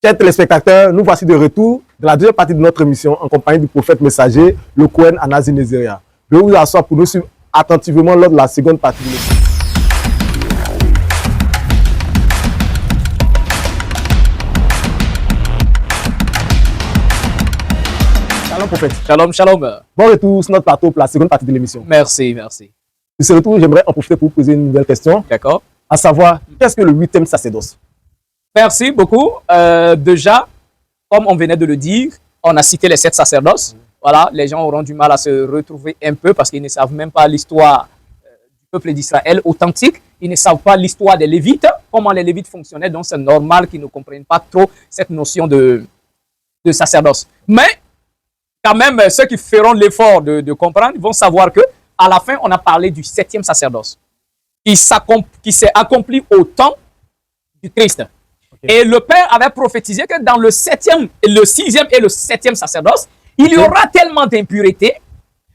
Chers téléspectateurs, nous voici de retour dans la deuxième partie de notre émission en compagnie du prophète messager, le Cohen Anazi Nezeria. Je vous assois pour nous suivre attentivement lors de la seconde partie de l'émission. Shalom prophète. Shalom, shalom. Bon retour sur notre plateau pour la seconde partie de l'émission. Merci, merci. De ce retour, j'aimerais en profiter pour vous poser une nouvelle question, D'accord. à savoir, qu'est-ce que le 8e sacerdoce? Merci beaucoup. Déjà, comme on venait de le dire, on a cité les 7 sacerdoces. Voilà, les gens auront du mal à se retrouver un peu parce qu'ils ne savent même pas l'histoire du peuple d'Israël authentique. Ils ne savent pas l'histoire des Lévites, comment les Lévites fonctionnaient. Donc, c'est normal qu'ils ne comprennent pas trop cette notion de sacerdoce. Mais, quand même, ceux qui feront l'effort de comprendre vont savoir que à la fin, on a parlé du 7e sacerdoce qui s'est accompli au temps du Christ. Et le Père avait prophétisé que dans le 7e, le 6e et le 7e sacerdoce, il y aura tellement d'impuretés,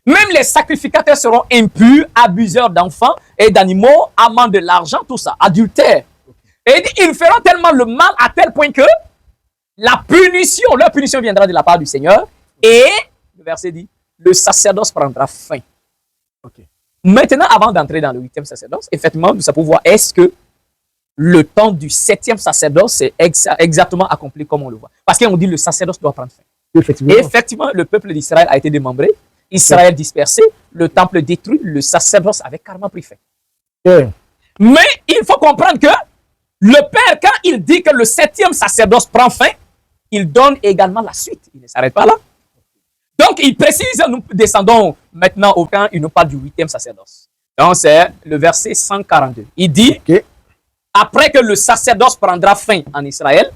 même les sacrificateurs seront impurs, abuseurs d'enfants et d'animaux, amants de l'argent, tout ça, adultères. Et ils feront tellement le mal à tel point que leur punition viendra de la part du Seigneur. Et, le verset dit, le sacerdoce prendra fin. Maintenant, avant d'entrer dans le 8e sacerdoce, effectivement, nous savons voir est-ce que le temps du 7e sacerdoce est exactement accompli comme on le voit. Parce qu'on dit que le sacerdoce doit prendre fin. Effectivement. Et effectivement, le peuple d'Israël a été démembré, Israël dispersé, le temple détruit, le sacerdoce avait carrément pris fin. Mais il faut comprendre que le Père, quand il dit que le 7e sacerdoce prend fin, il donne également la suite. Il ne s'arrête pas là. Donc, il précise, nous descendons maintenant au camp, il nous parle du 8e sacerdoce. Donc, c'est le verset 142. Il dit, après que le sacerdoce prendra fin en Israël,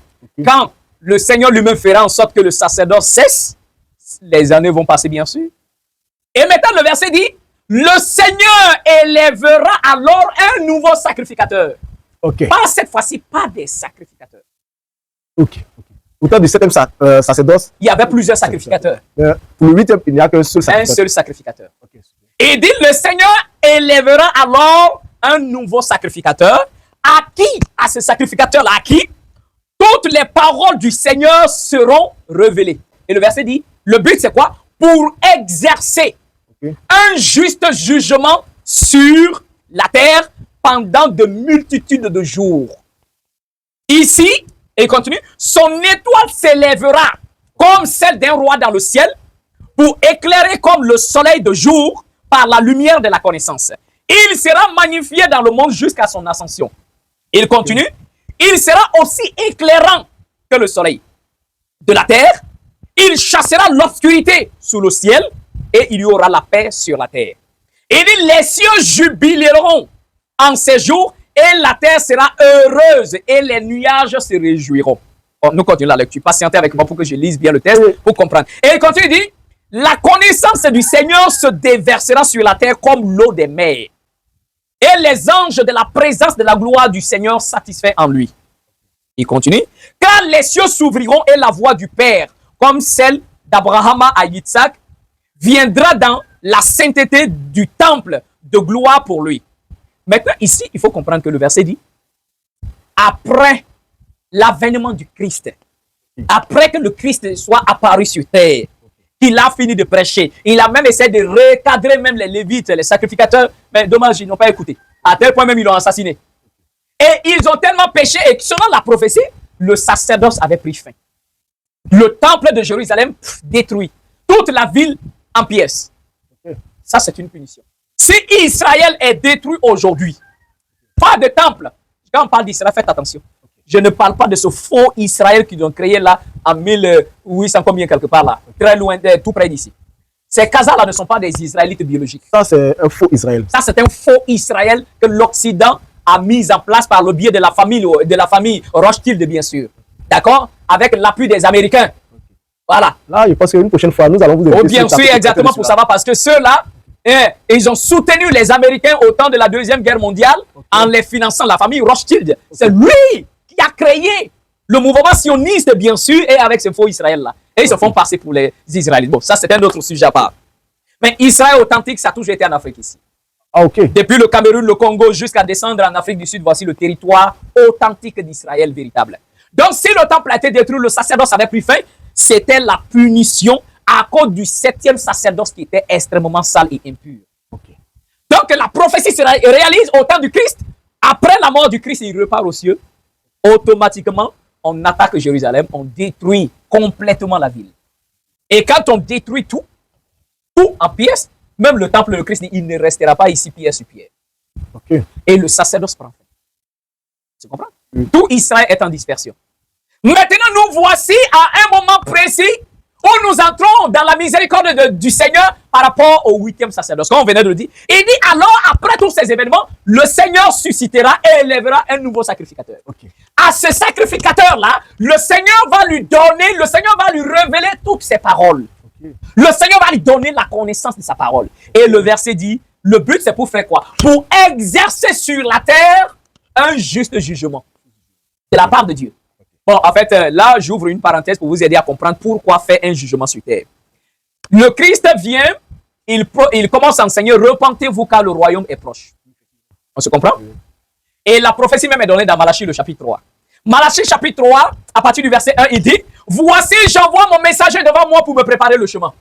quand le Seigneur lui-même fera en sorte que le sacerdoce cesse, les années vont passer bien sûr. Et maintenant, le verset dit, le Seigneur élèvera alors un nouveau sacrificateur. Pas cette fois-ci, pas des sacrificateurs. Au temps du 7e sacerdoce, il y avait plusieurs sacrificateurs. Pour le 8e, il n'y a qu'un seul sacrificateur. Un seul sacrificateur. Et il dit, le Seigneur élèvera alors un nouveau sacrificateur. À qui? À ce sacrificateur-là, à qui? Toutes les paroles du Seigneur seront révélées. Et le verset dit, le but c'est quoi? Pour exercer un juste jugement sur la terre pendant de multitudes de jours. Ici, et il continue, son étoile s'élèvera comme celle d'un roi dans le ciel pour éclairer comme le soleil de jour par la lumière de la connaissance. Il sera magnifié dans le monde jusqu'à son ascension. Il continue, il sera aussi éclairant que le soleil de la terre. Il chassera l'obscurité sous le ciel et il y aura la paix sur la terre. Il dit, les cieux jubileront en ces jours et la terre sera heureuse et les nuages se réjouiront. Bon, nous continuons la lecture. Patientez avec moi pour que je lise bien le texte pour comprendre. Et il continue, il dit, la connaissance du Seigneur se déversera sur la terre comme l'eau des mers. Et les anges de la présence de la gloire du Seigneur satisfaits en lui. Il continue. Car les cieux s'ouvriront et la voix du Père, comme celle d'Abraham à Yitzhak, viendra dans la sainteté du temple de gloire pour lui. Maintenant, ici, il faut comprendre que le verset dit, après l'avènement du Christ, après que le Christ soit apparu sur terre, il a fini de prêcher. Il a même essayé de recadrer même les Lévites, les sacrificateurs. Mais dommage, ils n'ont pas écouté. À tel point même, ils l'ont assassiné. Et ils ont tellement péché. Et selon la prophétie, le sacerdoce avait pris fin. Le temple de Jérusalem détruit. Toute la ville en pièces. Ça, c'est une punition. Si Israël est détruit aujourd'hui, pas de temple. Quand on parle d'Israël, faites attention. Je ne parle pas de ce faux Israël qu'ils ont créé là en 1800 combien quelque part là, très loin, tout près d'ici. Ces casas-là ne sont pas des Israélites biologiques. Ça, c'est un faux Israël. Ça, c'est un faux Israël que l'Occident a mis en place par le biais de la famille Rothschild, bien sûr. D'accord? Avec l'appui des Américains. Voilà. Là, je pense qu'une prochaine fois, nous allons vous inviter. Oh, bien sûr, exactement pour savoir, parce que ceux-là, ils ont soutenu les Américains au temps de la Deuxième Guerre mondiale en les finançant, la famille Rothschild. C'est lui qui a créé le mouvement sioniste, bien sûr, et avec ce faux Israël-là. Et ils se font passer pour les Israélites. Bon, ça, c'est un autre sujet à part. Mais Israël authentique, ça a toujours été en Afrique ici. Depuis le Cameroun, le Congo, jusqu'à descendre en Afrique du Sud, voici le territoire authentique d'Israël véritable. Donc, si le temple a été détruit, le sacerdoce avait pris fin, c'était la punition à cause du 7e sacerdoce qui était extrêmement sale et impur. Okay. Donc, la prophétie se réalise au temps du Christ. Après la mort du Christ, il repart aux cieux. Automatiquement, on attaque Jérusalem, on détruit complètement la ville. Et quand on détruit tout en pièces, même le temple de Christ, il ne restera pas ici pierre sur pierre. Okay. Et le sacerdoce prend fin. Tu comprends? Tout Israël est en dispersion. Maintenant, nous voici à un moment précis où nous entrons dans la miséricorde du Seigneur par rapport au 8e sacerdoce. Comme on venait de le dire. Il dit alors, après tous ces événements, le Seigneur suscitera et élèvera un nouveau sacrificateur. Okay. À ce sacrificateur-là, le Seigneur va lui donner, le Seigneur va lui révéler toutes ses paroles. Okay. Le Seigneur va lui donner la connaissance de sa parole. Et le verset dit, le but c'est pour faire quoi? Pour exercer sur la terre un juste jugement. De la part de Dieu. Bon, en fait, là, j'ouvre une parenthèse pour vous aider à comprendre pourquoi faire un jugement sur terre. Le Christ vient, il commence à enseigner, repentez-vous car le royaume est proche. On se comprend? Et la prophétie même est donnée dans Malachie, le chapitre 3. Malachie, chapitre 3, à partir du verset 1, il dit, voici, j'envoie mon messager devant moi pour me préparer le chemin.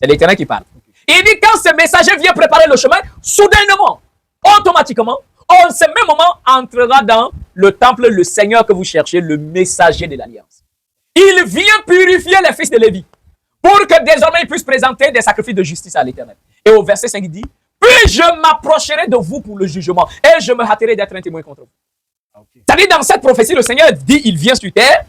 C'est l'Éternel qui parle. Il dit, quand ce messager vient préparer le chemin, soudainement, automatiquement, en ce même moment, entrera dans le temple le Seigneur que vous cherchez, le messager de l'Alliance. Il vient purifier les fils de Lévi pour que désormais ils puissent présenter des sacrifices de justice à l'Éternel. Et au verset 5, il dit, puis je m'approcherai de vous pour le jugement et je me hâterai d'être un témoin contre vous. Okay. C'est-à-dire, dans cette prophétie, le Seigneur dit, il vient sur terre,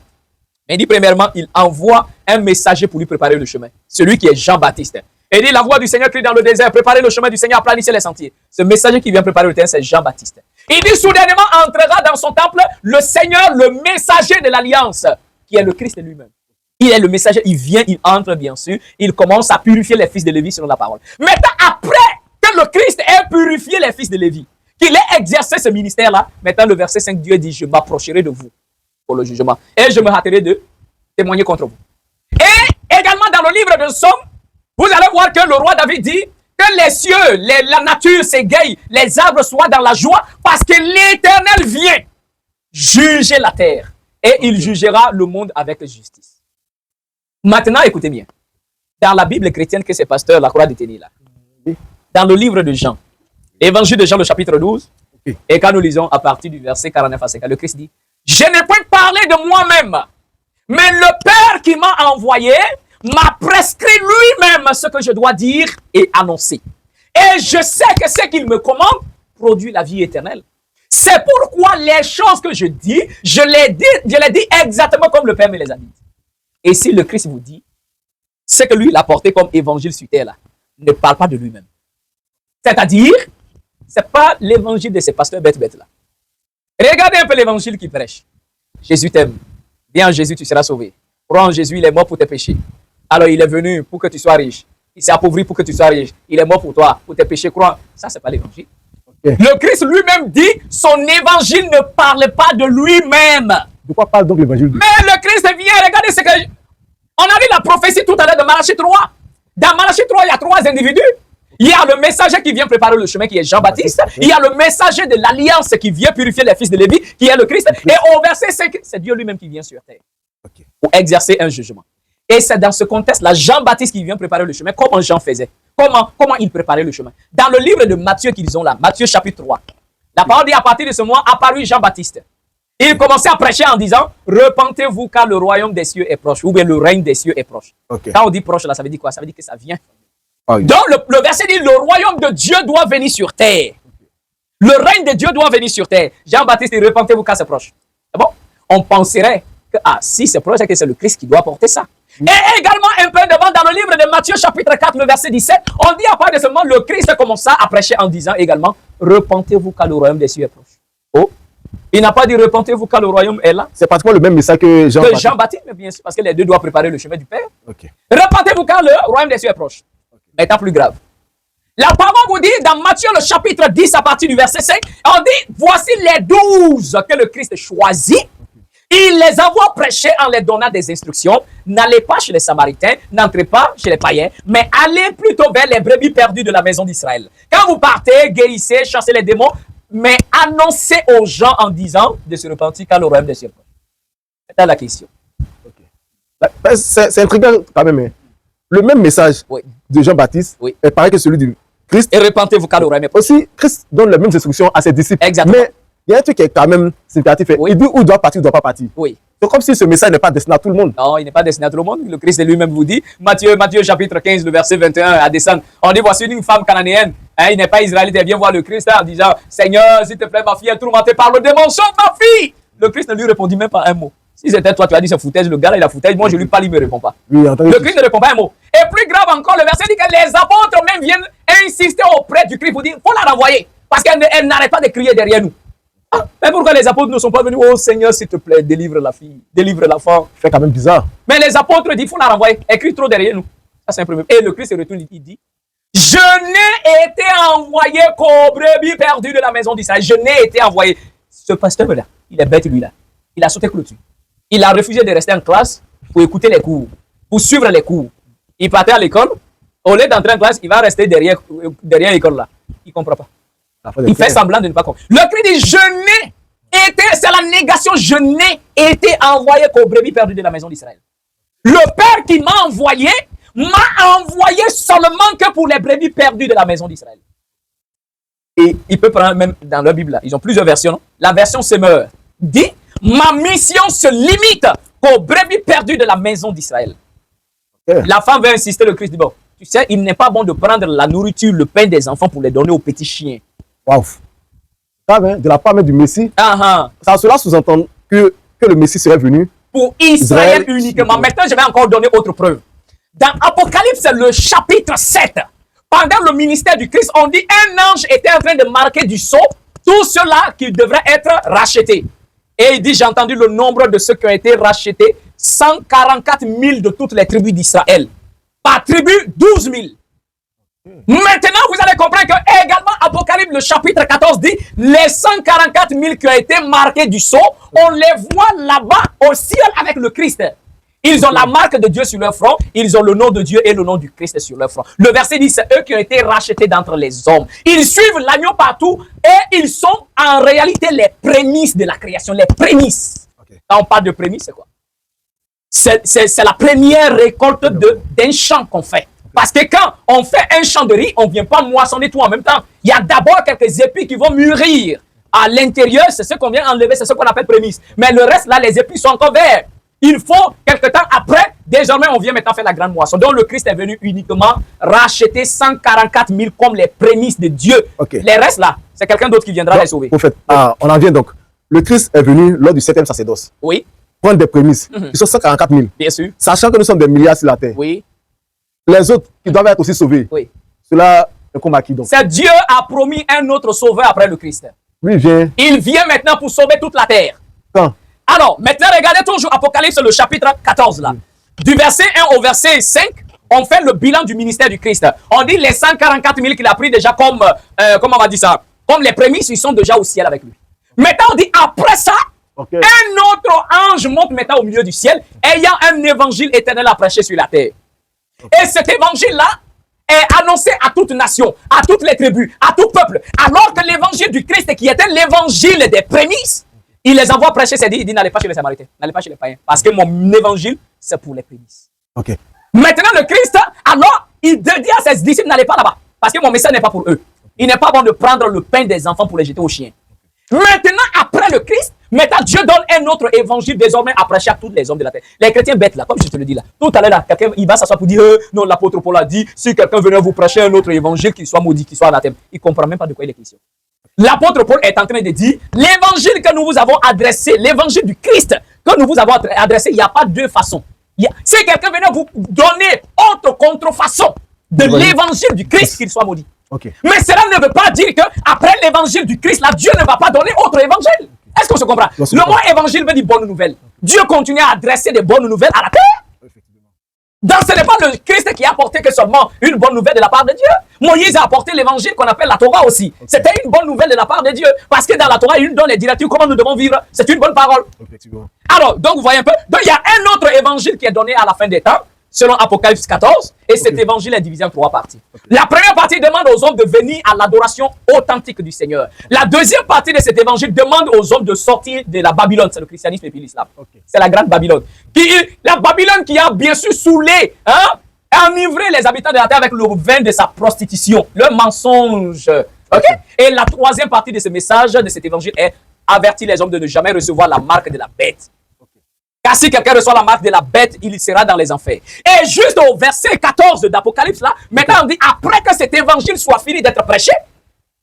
mais il dit, premièrement, il envoie un messager pour lui préparer le chemin. Celui qui est Jean-Baptiste. Et il dit, la voix du Seigneur crie dans le désert, préparez le chemin du Seigneur, aplanissez les sentiers. Ce messager qui vient préparer le terrain, c'est Jean-Baptiste. Il dit, soudainement entrera dans son temple le Seigneur, le messager de l'Alliance, qui est le Christ lui-même. Il est le messager, il vient, il entre bien sûr, il commence à purifier les fils de Lévi selon la parole. Maintenant, après que le Christ ait purifié les fils de Lévi, qu'il ait exercé ce ministère-là, maintenant le verset 5, Dieu dit, je m'approcherai de vous pour le jugement et je me hâterai de témoigner contre vous. Et également dans le livre de Somme, vous allez voir que le roi David dit que les cieux, la nature s'égaye, les arbres soient dans la joie parce que l'Éternel vient juger la terre et il jugera le monde avec justice. Maintenant, écoutez bien. Dans la Bible chrétienne que ces pasteurs la croix détenue là, dans le livre de Jean, Évangile de Jean, le chapitre 12, et quand nous lisons à partir du verset 49 à 50, le Christ dit, je n'ai point parlé de moi-même, mais le Père qui m'a envoyé m'a prescrit lui-même ce que je dois dire et annoncer. Et je sais que ce qu'il me commande produit la vie éternelle. C'est pourquoi les choses que je dis, je les dis exactement comme le Père me les a dites. Et si le Christ vous dit, ce que lui il a porté comme évangile sur terre là, ne parle pas de lui-même. C'est-à-dire, ce n'est pas l'évangile de ces pasteurs bêtes là. Regardez un peu l'évangile qui prêche. Jésus t'aime. Viens en Jésus, tu seras sauvé. Crois en Jésus, il est mort pour tes péchés. Alors il est venu pour que tu sois riche. Il s'est appauvri pour que tu sois riche. Il est mort pour toi, pour tes péchés. Crois. Ça, ce n'est pas l'évangile. Okay. Le Christ lui-même dit, son évangile ne parle pas de lui-même. De quoi parle donc l'évangile? Mais le Christ vient, regardez ce que... On a vu la prophétie tout à l'heure de Malachie 3. Dans Malachie 3, il y a 3 individus. Il y a le messager qui vient préparer le chemin, qui est Jean-Baptiste. Il y a le messager de l'Alliance qui vient purifier les fils de Lévi, qui est le Christ. Et au verset 5, c'est Dieu lui-même qui vient sur terre pour exercer un jugement. Et c'est dans ce contexte-là, Jean-Baptiste qui vient préparer le chemin, comment Jean faisait. Comment il préparait le chemin. Dans le livre de Matthieu qu'ils ont là, Matthieu chapitre 3, la parole dit à partir de ce mois, apparut Jean-Baptiste. Il commençait à prêcher en disant, repentez-vous car le royaume des cieux est proche, ou bien le règne des cieux est proche. Okay. Quand on dit proche là, ça veut dire quoi? Ça veut dire que ça vient. Okay. Donc le verset dit, le royaume de Dieu doit venir sur terre. Le règne de Dieu doit venir sur terre. Jean-Baptiste dit, repentez-vous car c'est proche. C'est bon? On penserait que, si c'est proche, c'est que c'est le Christ qui doit porter ça. Et également un peu devant, dans le livre de Matthieu chapitre 4, le verset 17, on dit à part de ce moment, le Christ commença à prêcher en disant également, repentez-vous car le royaume des cieux est proche. Oh, il n'a pas dit repentez-vous car le royaume est là. C'est pratiquement le même message que Jean-Baptiste. Jean-Baptiste, mais bien sûr, parce que les deux doivent préparer le chemin du Père. Okay. Repentez-vous car le royaume des cieux est proche. Okay. Étant plus grave. La parole vous dit dans Matthieu le chapitre 10 à partir du verset 5, on dit, voici les 12 que le Christ choisit. Il les envoie prêcher en les donnant des instructions. N'allez pas chez les Samaritains, n'entrez pas chez les païens, mais allez plutôt vers les brebis perdues de la maison d'Israël. Quand vous partez, guérissez, chassez les démons, mais annoncez aux gens en disant de se repentir car le royaume des cieux. C'est la question. C'est intriguant quand même. Hein. Le même message de Jean-Baptiste est pareil que celui du Christ. Et repentez-vous car l'oreille est aussi, Christ donne les mêmes instructions à ses disciples. Exactement. Mais il y a un truc qui est quand même significatif. Il dit où il doit partir, où il ne doit pas partir. Oui. C'est comme si ce message n'est pas destiné à tout le monde. Non, il n'est pas destiné à tout le monde. Le Christ lui-même vous dit, Matthieu chapitre 15, le verset 21 à descendre. On dit, voici une femme cananéenne. Hein, il n'est pas israélite, elle vient voir le Christ en disant, Seigneur, s'il te plaît, ma fille est tourmentée par le démon, sauve ma fille. Le Christ ne lui répondit même pas un mot. Si c'était toi, tu as dit c'est foutaise, le gars là, il a foutaise. Moi, je lui parle, il ne me répond pas. Oui, le Christ ne répond pas un mot. Et plus grave encore, le verset dit que les apôtres même viennent insister auprès du Christ pour dire, il faut la renvoyer. Parce qu'elle n'arrête pas de crier derrière nous. Ah, mais pourquoi les apôtres ne sont pas venus? Oh Seigneur, s'il te plaît, délivre la fille, délivre l'enfant. C'est quand même bizarre. Mais les apôtres disent, il faut la renvoyer. Elle crie trop derrière nous. Ça, c'est un problème. Et le Christ se retourne, il dit, je n'ai été envoyé qu'aux brebis perdues de la maison d'Israël. Je n'ai été envoyé. Ce pasteur-là, il est bête, lui, là. Il a sauté clôture. Il a refusé de rester en classe pour écouter les cours, pour suivre les cours. Il partait à l'école. Au lieu d'entrer en classe, il va rester derrière l'école, là. Il ne comprend pas. Il fait semblant de ne pas comprendre. Le Christ dit, je n'ai été, c'est la négation, je n'ai été envoyé qu'aux brebis perdues de la maison d'Israël. Le Père qui m'a envoyé seulement que pour les brebis perdues de la maison d'Israël. Et il peut prendre même dans leur Bible, là, ils ont plusieurs versions. Non? La version Semeur dit, ma mission se limite aux brebis perdues de la maison d'Israël. La femme veut insister, le Christ dit, bon, tu sais, il n'est pas bon de prendre la nourriture, le pain des enfants pour les donner aux petits chiens. Waouh. De la part même du Messie, cela sous-entend que le Messie serait venu pour Israël uniquement. Maintenant, je vais encore donner autre preuve. Dans Apocalypse, le chapitre 7, pendant le ministère du Christ, on dit un ange était en train de marquer du sceau tout cela qui devrait être racheté. Et il dit, j'ai entendu le nombre de ceux qui ont été rachetés, 144 000 de toutes les tribus d'Israël. Par tribu, 12 000. Maintenant, vous allez comprendre que également Apocalypse, le chapitre 14 dit, les 144 000 qui ont été marqués du sceau, on les voit là-bas au ciel avec le Christ. Ils ont la marque de Dieu sur leur front, ils ont le nom de Dieu et le nom du Christ sur leur front. Le verset dit, c'est eux qui ont été rachetés d'entre les hommes. Ils suivent l'agneau partout et ils sont en réalité les prémices de la création, les prémices. Quand on parle de prémices, c'est quoi? C'est la première récolte d'un champ qu'on fait. Parce que quand on fait un champ de riz, on ne vient pas moissonner tout en même temps. Il y a d'abord quelques épis qui vont mûrir. À l'intérieur, c'est ce qu'on vient enlever, c'est ce qu'on appelle prémisse. Mais le reste, là, les épis sont encore verts. Il faut, quelque temps après, désormais, on vient maintenant faire la grande moisson. Donc, le Christ est venu uniquement racheter 144 000 comme les prémices de Dieu. Les restes, là, c'est quelqu'un d'autre qui viendra les sauver. Prophète, on en vient donc. Le Christ est venu lors du 7e sacerdoce. Oui. Prendre des prémices. Ils sont 144 000. Bien sûr. Sachant que nous sommes des milliards sur la terre. Oui. Les autres qui doivent être aussi sauvés. Oui. Cela est comme acquis donc. C'est Dieu a promis un autre sauveur après le Christ. Lui vient. Il vient maintenant pour sauver toute la terre. Quand? Alors, maintenant, regardez toujours Apocalypse, le chapitre 14, là. Du verset 1 au verset 5, on fait le bilan du ministère du Christ. On dit les 144 000 qu'il a pris déjà comme, comment on va dire ça? Comme les prémices, ils sont déjà au ciel avec lui. Maintenant, on dit après ça, un autre ange monte maintenant au milieu du ciel, ayant un évangile éternel à prêcher sur la terre. Et cet évangile-là est annoncé à toute nation, à toutes les tribus, à tout peuple. Alors que l'évangile du Christ, qui était l'évangile des prémices, il les envoie prêcher, c'est dit, il dit, n'allez pas chez les Samaritains, n'allez pas chez les païens, parce que mon évangile, c'est pour les prémices. Maintenant, le Christ, alors, il dit à ses disciples, n'allez pas là-bas, parce que mon message n'est pas pour eux. Il n'est pas bon de prendre le pain des enfants pour les jeter aux chiens. Maintenant, après le Christ, maintenant Dieu donne un autre évangile désormais à prêcher à tous les hommes de la terre. Les chrétiens bêtes là, comme je te le dis là. Tout à l'heure là, quelqu'un il va s'asseoir pour dire non, l'apôtre Paul a dit, si quelqu'un venait vous prêcher un autre évangile, qu'il soit maudit, qu'il soit anathème. Il ne comprend même pas de quoi il est question. L'apôtre Paul est en train de dire, l'évangile que nous vous avons adressé, l'évangile du Christ que nous vous avons adressé, il n'y a pas deux façons. Si quelqu'un venait vous donner autre contrefaçon de l'évangile du Christ, qu'il soit maudit. Mais cela ne veut pas dire qu'après l'évangile du Christ, là, Dieu ne va pas donner autre évangile. Est-ce qu'on se comprend? Le mot évangile veut dire bonne nouvelle. Dieu continue à adresser des bonnes nouvelles à la terre. Donc ce n'est pas le Christ qui a apporté que seulement une bonne nouvelle de la part de Dieu. Moïse a apporté l'évangile qu'on appelle la Torah aussi. C'était une bonne nouvelle de la part de Dieu. Parce que dans la Torah, il nous donne les directives comment nous devons vivre. C'est une bonne parole. Alors, donc vous voyez un peu. Donc il y a un autre évangile qui est donné à la fin des temps. selon Apocalypse 14. Et cet évangile est divisé en 3 parties. La première partie demande aux hommes de venir à l'adoration authentique du Seigneur. La deuxième partie de cet évangile demande aux hommes de sortir de la Babylone. C'est le christianisme et puis l'islam. C'est la grande Babylone. La Babylone qui a bien sûr saoulé, enivré les habitants de la terre avec le vin de sa prostitution, le mensonge. Et la troisième partie de ce message, de cet évangile, est avertir les hommes de ne jamais recevoir la marque de la bête. Car si quelqu'un reçoit la marque de la bête, il sera dans les enfers. Et juste au verset 14 d'Apocalypse, là, maintenant on dit, après que cet évangile soit fini d'être prêché,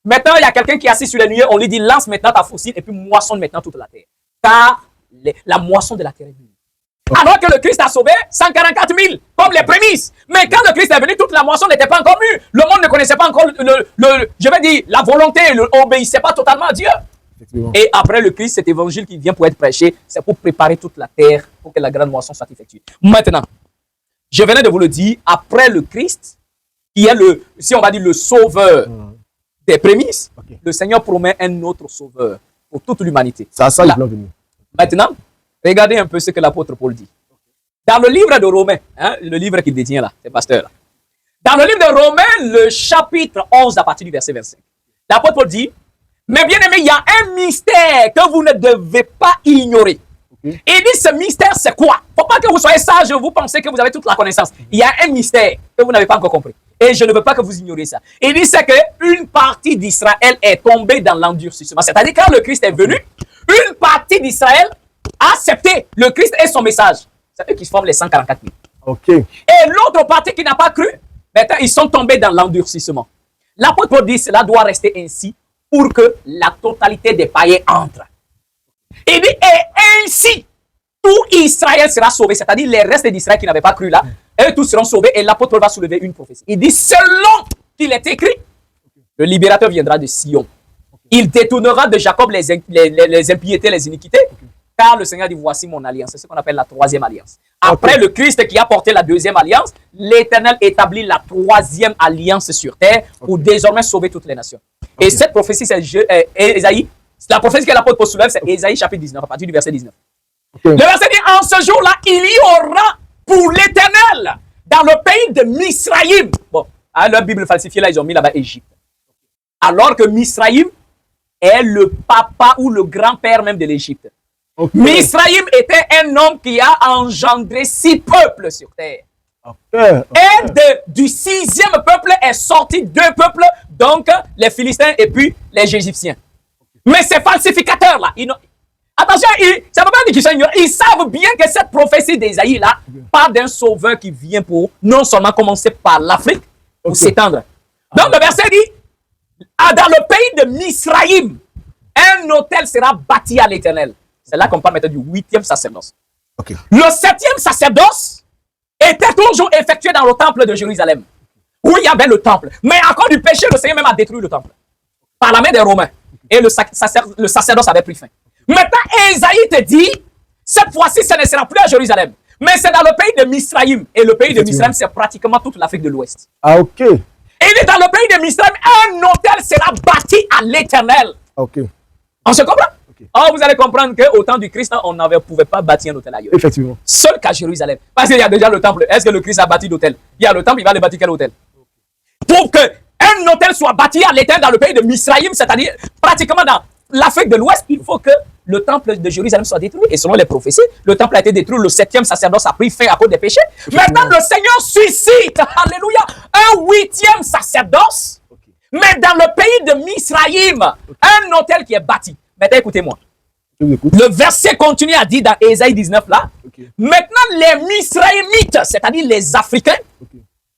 maintenant il y a quelqu'un qui est assis sur les nuées, on lui dit, lance maintenant ta faucille et puis moissonne maintenant toute la terre. Car la moisson de la terre est venue. Alors que le Christ a sauvé 144 000, comme les prémices. Mais quand le Christ est venu, toute la moisson n'était pas encore mûre. Le monde ne connaissait pas encore, je vais dire, la volonté, n'obéissait pas totalement à Dieu. Et après le Christ, cet évangile qui vient pour être prêché, c'est pour préparer toute la terre, pour que la grande moisson soit effectuée. Maintenant, je venais de vous le dire, après le Christ, qui est si on va dire le sauveur des prémices, le Seigneur promet un autre sauveur pour toute l'humanité. Maintenant, regardez un peu ce que l'apôtre Paul dit. Dans le livre de Romains, le livre qu'il détient là, c'est pasteur là. Dans le livre de Romains, le chapitre 11, à partir du verset 25, l'apôtre Paul dit, mais bien aimé, il y a un mystère que vous ne devez pas ignorer. Il dit, ce mystère, c'est quoi? Il ne faut pas que vous soyez sage, vous pensez que vous avez toute la connaissance. Il y a un mystère que vous n'avez pas encore compris. Et je ne veux pas que vous ignoriez ça. Il dit, c'est qu'une partie d'Israël est tombée dans l'endurcissement. C'est-à-dire, quand le Christ est venu, une partie d'Israël a accepté le Christ et son message. C'est eux qui forment les 144 000. Et l'autre partie qui n'a pas cru, maintenant, ils sont tombés dans l'endurcissement. L'apôtre Paul dit, cela doit rester ainsi pour que la totalité des païens entre. Il dit, et ainsi, tout Israël sera sauvé. C'est-à-dire les restes d'Israël qui n'avaient pas cru là, eux tous seront sauvés. Et l'apôtre Paul va soulever une prophétie. Il dit, selon qu'il est écrit, le libérateur viendra de Sion. Il détournera de Jacob les impiétés, les iniquités. Car le Seigneur dit, voici mon alliance. C'est ce qu'on appelle la troisième alliance. Après le Christ qui a porté la deuxième alliance, l'Éternel établit la troisième alliance sur terre pour désormais sauver toutes les nations. Et cette prophétie, c'est Ésaïe. La prophétie que l'apôtre Paul soulève, c'est Ésaïe chapitre 19, à partir du verset 19. Le verset dit, en ce jour-là, il y aura pour l'Éternel, dans le pays de Misraïm. Bon, à leur Bible falsifiée, là, ils ont mis là-bas Égypte. Alors que Misraïm est le papa ou le grand-père même de l'Égypte. Misraïm était un homme qui a engendré 6 peuples sur terre. Et du 6e peuple est sorti 2 peuples, donc les Philistins et puis les Égyptiens. Mais ces falsificateurs-là, attention, ça ne veut pas dire qu'ils sont ignorants. Ils savent bien que cette prophétie d'Ésaïe là parle d'un sauveur qui vient pour non seulement commencer par l'Afrique, pour s'étendre. Donc le verset dit, dans le pays de Misraïm, un autel sera bâti à l'Éternel. C'est là qu'on parle maintenant du 8e sacerdoce. Le 7e sacerdoce était toujours effectué dans le temple de Jérusalem, où il y avait le temple. Mais à cause du péché, le Seigneur même a détruit le temple par la main des Romains. Et le sacerdoce avait pris fin. Maintenant, Ésaïe te dit, cette fois-ci, ce ne sera plus à Jérusalem, mais c'est dans le pays de Misraïm. Et le pays de Misraïm, c'est pratiquement toute l'Afrique de l'Ouest. Et il est dans le pays de Misraïm, un autel sera bâti à l'Éternel. On se comprend? Oh, vous allez comprendre qu'au temps du Christ, on ne pouvait pas bâtir un hôtel ailleurs. Effectivement. Seul qu'à Jérusalem. Parce qu'il y a déjà le temple. Est-ce que le Christ a bâti d'hôtel? Il y a le temple, il va aller bâtir quel hôtel? Pour qu'un hôtel soit bâti à l'Éternel dans le pays de Misraïm, c'est-à-dire pratiquement dans l'Afrique de l'Ouest, il faut que le temple de Jérusalem soit détruit. Et selon les prophéties, le temple a été détruit, le 7e sacerdoce a pris fin à cause des péchés. Maintenant, le Seigneur suscite, alléluia, un 8e sacerdoce, mais dans le pays de Misraïm, un hôtel qui est bâti. Maintenant, écoutez-moi. Le verset continue à dire dans Ésaïe 19 là. Maintenant, les Misraïmites, c'est-à-dire les Africains,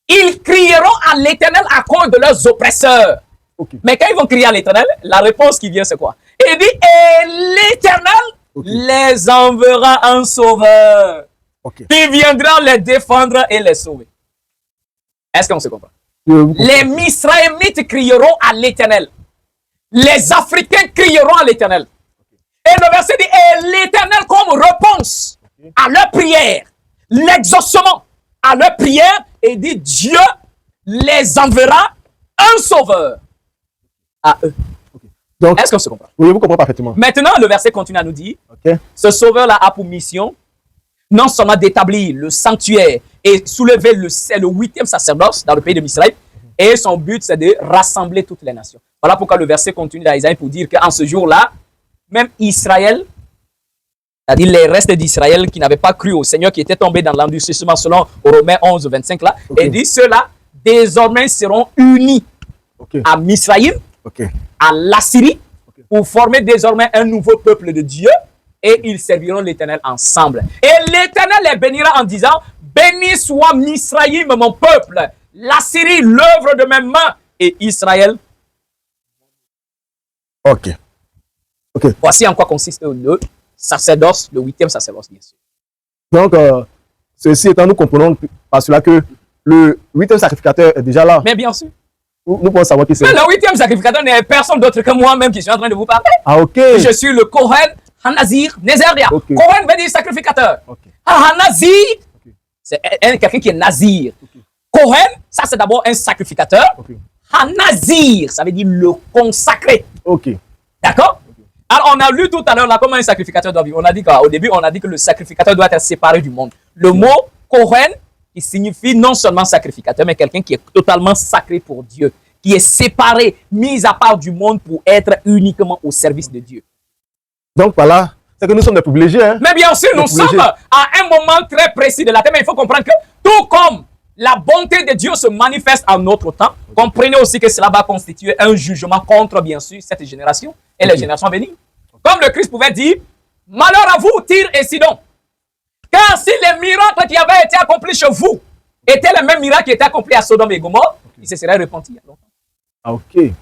ils crieront à l'Éternel à cause de leurs oppresseurs. Mais quand ils vont crier à l'Éternel, la réponse qui vient, c'est quoi? Il dit, et l'Éternel les enverra un sauveur qui viendra les défendre et les sauver. Est-ce qu'on se comprend? Les Misraïmites crieront à l'Éternel. Les Africains crieront à l'Éternel. Et le verset dit, et l'Éternel comme réponse à leur prière, l'exaucement à leur prière, et dit, Dieu les enverra un sauveur à eux. Est-ce qu'on se comprend? Oui, vous comprenez parfaitement. Maintenant, le verset continue à nous dire, ce sauveur-là a pour mission non seulement d'établir le sanctuaire et soulever le huitième sacerdoce dans le pays de Israël. Et son but, c'est de rassembler toutes les nations. Voilà pourquoi le verset continue dans Isaïe pour dire qu'en ce jour-là, même Israël, c'est-à-dire les restes d'Israël qui n'avaient pas cru au Seigneur, qui étaient tombés dans l'endurcissement selon Romains 11, 25 là, et dit ceux-là, désormais seront unis à Misraïm, à l'Assyrie, pour former désormais un nouveau peuple de Dieu, et ils serviront l'Éternel ensemble. Et l'Éternel les bénira en disant, béni soit Misraïm, mon peuple, l'Assyrie, l'œuvre de mes mains, et Israël. Voici en quoi consiste le sacerdoce, le huitième sacerdoce, bien sûr. Donc, ceci étant, nous comprenons par cela que le huitième sacrificateur est déjà là. Mais bien sûr. Nous pouvons savoir qui c'est. Mais le huitième sacrificateur n'est personne d'autre que moi-même qui suis en train de vous parler. Ah, ok. Je suis le Kohen Hanazir Nezeria. Kohen veut dire sacrificateur. Hanazir, c'est quelqu'un qui est nazir. Kohen, ça c'est d'abord un sacrificateur. Hanazir, ça veut dire le consacré. D'accord? Alors, on a lu tout à l'heure là comment un sacrificateur doit vivre. On a dit qu'au début, on a dit que le sacrificateur doit être séparé du monde. Le mot Kohen, qui signifie non seulement sacrificateur, mais quelqu'un qui est totalement sacré pour Dieu, qui est séparé, mis à part du monde pour être uniquement au service de Dieu. Donc, voilà, c'est que nous sommes des privilégiés. Hein? Mais bien sûr, nous sommes à un moment très précis de la terre, mais il faut comprendre que tout comme la bonté de Dieu se manifeste en notre temps, comprenez aussi que cela va constituer un jugement contre, bien sûr, cette génération et les générations à venir. Comme le Christ pouvait dire, malheur à vous, Tyr et Sidon. Car si les miracles qui avaient été accomplis chez vous étaient les mêmes miracles qui étaient accomplis à Sodome et Gomorrhe, ils se seraient repentis.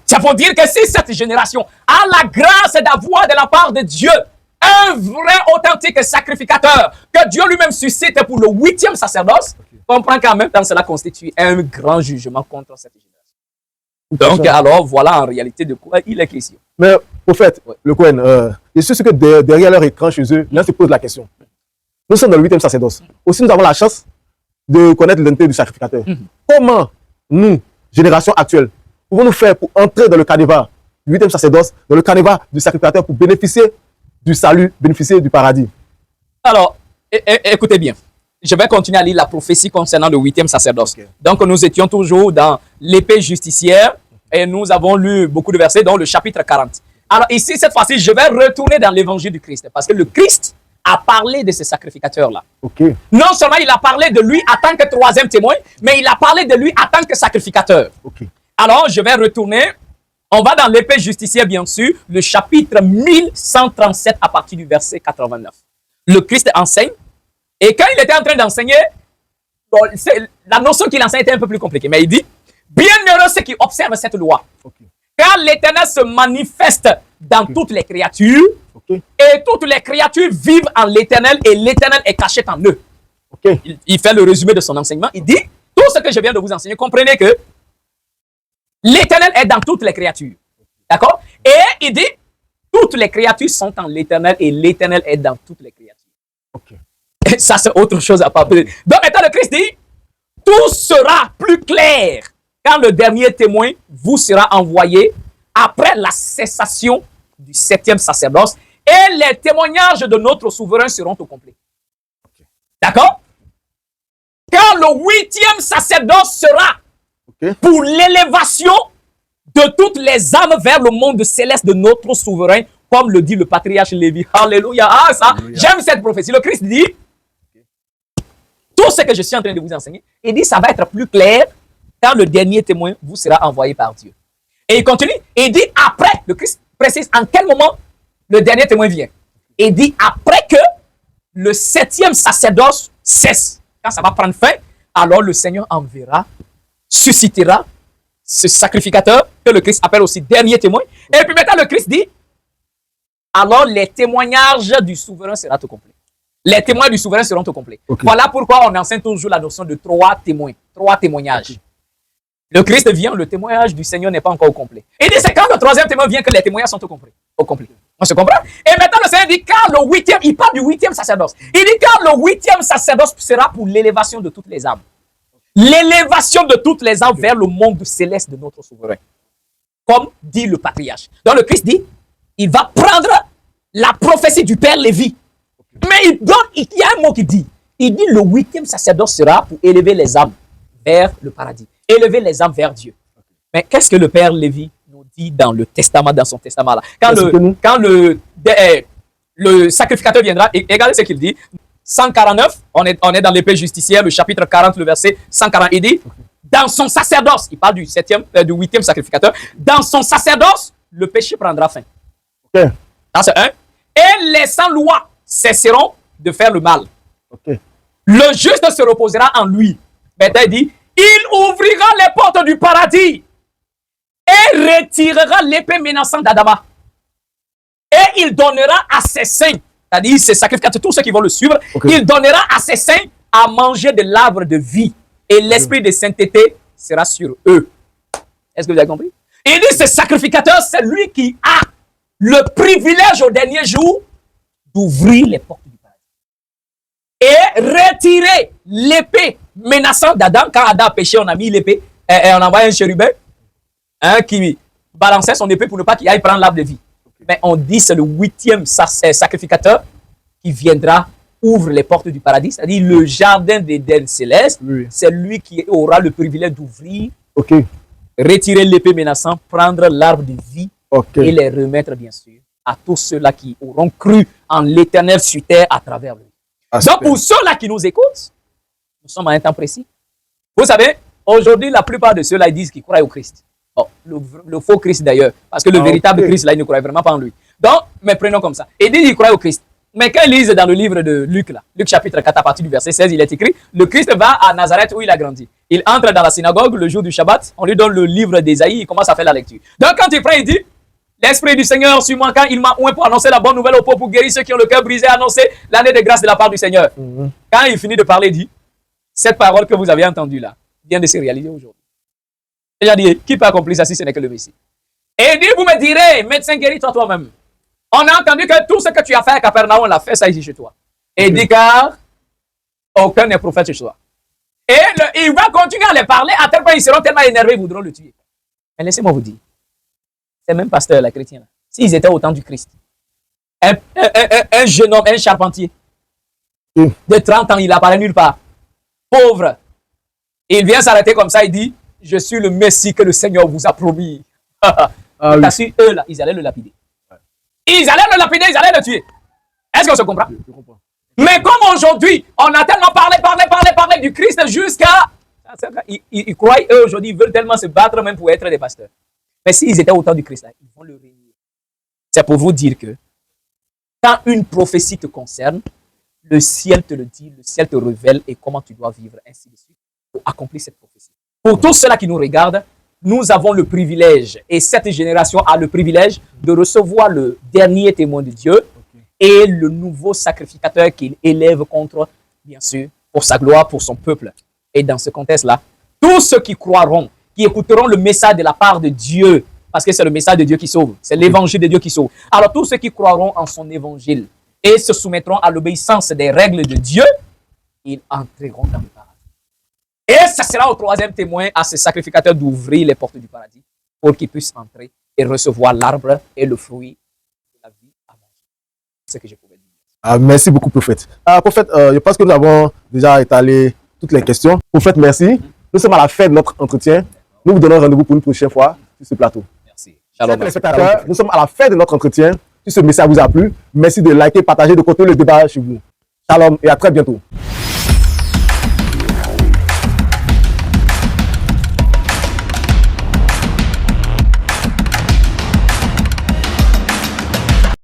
Ça veut dire que si cette génération a la grâce d'avoir de la part de Dieu un vrai authentique sacrificateur que Dieu lui-même suscite pour le huitième sacerdoce, comprend qu'en même temps cela constitue un grand jugement contre cette génération. Donc alors voilà en réalité de quoi il est question. Mais prophète, le Cohen, je suis sûr que derrière leur écran chez eux, l'un se pose la question. Nous sommes dans le huitième sacerdoce. Aussi, nous avons la chance de connaître l'identité du sacrificateur. Comment nous, génération actuelle, pouvons-nous faire pour entrer dans le canevas du huitième sacerdoce, dans le canevas du sacrificateur pour bénéficier du salut, bénéficier du paradis? Alors, écoutez bien. Je vais continuer à lire la prophétie concernant le huitième sacerdoce. Donc, nous étions toujours dans l'épée justicière et nous avons lu beaucoup de versets, dont le chapitre 40. Alors ici, cette fois-ci, je vais retourner dans l'évangile du Christ parce que le Christ a parlé de ce sacrificateur-là. Non seulement il a parlé de lui en tant que troisième témoin, mais il a parlé de lui en tant que sacrificateur. Alors, je vais retourner. On va dans l'épée justicière, bien sûr, le chapitre 1137 à partir du verset 89. Le Christ enseigne. Et quand il était en train d'enseigner, la notion qu'il enseigne était un peu plus compliquée. Mais il dit, bienheureux ceux qui observent cette loi. Car l'Éternel se manifeste dans toutes les créatures. Et toutes les créatures vivent en l'Éternel et l'Éternel est caché en eux. Il fait le résumé de son enseignement. Il dit, tout ce que je viens de vous enseigner, comprenez que l'Éternel est dans toutes les créatures. D'accord? Et il dit, toutes les créatures sont en l'Éternel et l'Éternel est dans toutes les créatures. Et ça, c'est autre chose à parler. Donc, maintenant, le Christ dit, tout sera plus clair quand le dernier témoin vous sera envoyé après la cessation du septième sacerdoce et les témoignages de notre souverain seront au complet. D'accord? Quand le huitième sacerdoce sera pour l'élévation de toutes les âmes vers le monde céleste de notre souverain, comme le dit le patriarche Lévi. Alléluia. Ah, ça, j'aime cette prophétie. Le Christ dit, tout ce que je suis en train de vous enseigner, il dit, ça va être plus clair quand le dernier témoin vous sera envoyé par Dieu. Et il continue, et il dit, après, le Christ précise en quel moment le dernier témoin vient. Et il dit, après que le septième sacerdoce cesse, quand ça va prendre fin, alors le Seigneur enverra, suscitera ce sacrificateur que le Christ appelle aussi dernier témoin. Et puis maintenant, le Christ dit, alors les témoignages du souverain seront au complet. Les témoins du souverain seront au complet. Voilà pourquoi on enseigne toujours la notion de trois témoins, trois témoignages. Le Christ vient, le témoignage du Seigneur n'est pas encore au complet. Il dit, c'est quand le troisième témoin vient que les témoignages sont au complet. On se comprend? Et maintenant, le Seigneur dit, quand le huitième, il parle du huitième sacerdoce. Il dit, quand le huitième sacerdoce sera pour l'élévation de toutes les âmes. L'élévation de toutes les âmes vers le monde céleste de notre souverain. Comme dit le patriarche. Donc le Christ dit, il va prendre la prophétie du Père Lévi. Mais il y a un mot qui dit, Il dit le 8e sacerdoce sera pour élever les âmes vers le paradis. Élever les âmes vers Dieu. Mais qu'est-ce que le Père Lévi nous dit dans le testament, dans son testament là? Quand le sacrificateur viendra, et regardez ce qu'il dit. 149, on est dans l'épée justicière, le chapitre 40, le verset 140. Il dit, dans son sacerdoce, il parle du 8e sacrificateur, dans son sacerdoce, le péché prendra fin. Ok. Ça, c'est un. Et les sans-lois cesseront de faire le mal. Ok. Le juste se reposera en lui. Maintenant, il dit, il ouvrira les portes du paradis et retirera l'épée menaçante d'Adama. Et il donnera à ses saints, c'est-à-dire ses sacrificateurs, tous ceux qui vont le suivre, il donnera à ses saints à manger de l'arbre de vie. Et l'esprit de sainteté sera sur eux. Est-ce que vous avez compris? Il dit, ce sacrificateur, c'est lui qui a le privilège au dernier jour d'ouvrir les portes du paradis. Et retirer l'épée menaçante d'Adam. Quand Adam a péché, on a mis l'épée et on a envoyé un chérubin qui balançait son épée pour ne pas qu'il aille prendre l'arbre de vie. Mais on dit c'est le 8e sacrificateur qui viendra, ouvre les portes du paradis, c'est-à-dire le jardin d'Éden céleste. Oui. C'est lui qui aura le privilège d'ouvrir, retirer l'épée menaçante, prendre l'arbre de vie et les remettre bien sûr à tous ceux-là qui auront cru en l'Éternel sur terre à travers lui. Donc pour ceux-là qui nous écoutent, nous sommes à un temps précis. Vous savez, aujourd'hui la plupart de ceux-là ils disent qu'ils croient au Christ. Oh, le faux Christ d'ailleurs, parce que le véritable Christ là, il ne croit vraiment pas en lui. Donc, mais prenons comme ça. Il dit qu'il croit au Christ. Mais quand ils lisent dans le livre de Luc, là, Luc chapitre 4 à partir du verset 16, il est écrit, le Christ va à Nazareth où il a grandi. Il entre dans la synagogue le jour du Shabbat, on lui donne le livre d'Ésaïe, il commence à faire la lecture. Donc quand il prend, il dit, l'Esprit du Seigneur sur moi, quand il m'a oint pour annoncer la bonne nouvelle aux pauvres, pour guérir ceux qui ont le cœur brisé, annoncer l'année de grâce de la part du Seigneur. Quand il finit de parler, il dit, cette parole que vous avez entendue là, vient de se réaliser aujourd'hui. Et j'ai dit, qui peut accomplir ça si ce n'est que le Messie? Et il dit, vous me direz, médecin, guéris-toi toi-même. On a entendu que tout ce que tu as fait à Capernaum, on l'a fait ça ici chez toi. Et il dit, car aucun n'est prophète chez toi. Et il va continuer à les parler, à tel point ils seront tellement énervés, ils voudront le tuer. Mais laissez-moi vous dire, ces mêmes pasteurs, les chrétiens, s'ils étaient au temps du Christ, un jeune homme, un charpentier, de 30 ans, il apparaît nulle part, pauvre. Et il vient s'arrêter comme ça, il dit, je suis le Messie que le Seigneur vous a promis. Parce que eux, là, ils allaient le lapider. Ils allaient le lapider, ils allaient le tuer. Est-ce qu'on se comprend? Je comprends. Mais comme aujourd'hui, on a tellement parlé du Christ jusqu'à... Ils croient, eux, aujourd'hui, ils veulent tellement se battre même pour être des pasteurs. Mais s'ils étaient au temps du Christ, là, ils vont le régner. C'est pour vous dire que quand une prophétie te concerne, le ciel te le dit, le ciel te révèle et comment tu dois vivre, ainsi de suite, pour accomplir cette prophétie. Pour tous ceux-là qui nous regardent, nous avons le privilège, et cette génération a le privilège de recevoir le dernier témoin de Dieu et le nouveau sacrificateur qu'il élève contre, bien sûr, pour sa gloire, pour son peuple. Et dans ce contexte-là, tous ceux qui croiront, qui écouteront le message de la part de Dieu, parce que c'est le message de Dieu qui sauve, c'est l'évangile de Dieu qui sauve. Alors tous ceux qui croiront en son évangile et se soumettront à l'obéissance des règles de Dieu, ils entreront dans le paradis. Et ça sera au troisième témoin à ce sacrificateur d'ouvrir les portes du paradis pour qu'il puisse entrer et recevoir l'arbre et le fruit de la vie à manger. C'est ce que je pouvais dire. Merci beaucoup, prophète. Prophète, je pense que nous avons déjà étalé toutes les questions. Prophète, merci. Nous sommes à la fin de notre entretien. Nous vous donnons rendez-vous pour une prochaine fois sur ce plateau. Merci. Shalom. Téléspectateurs, nous sommes à la fin de notre entretien. Si ce message vous a plu, merci de liker, partager, de continuer le débat chez vous. Shalom et à très bientôt.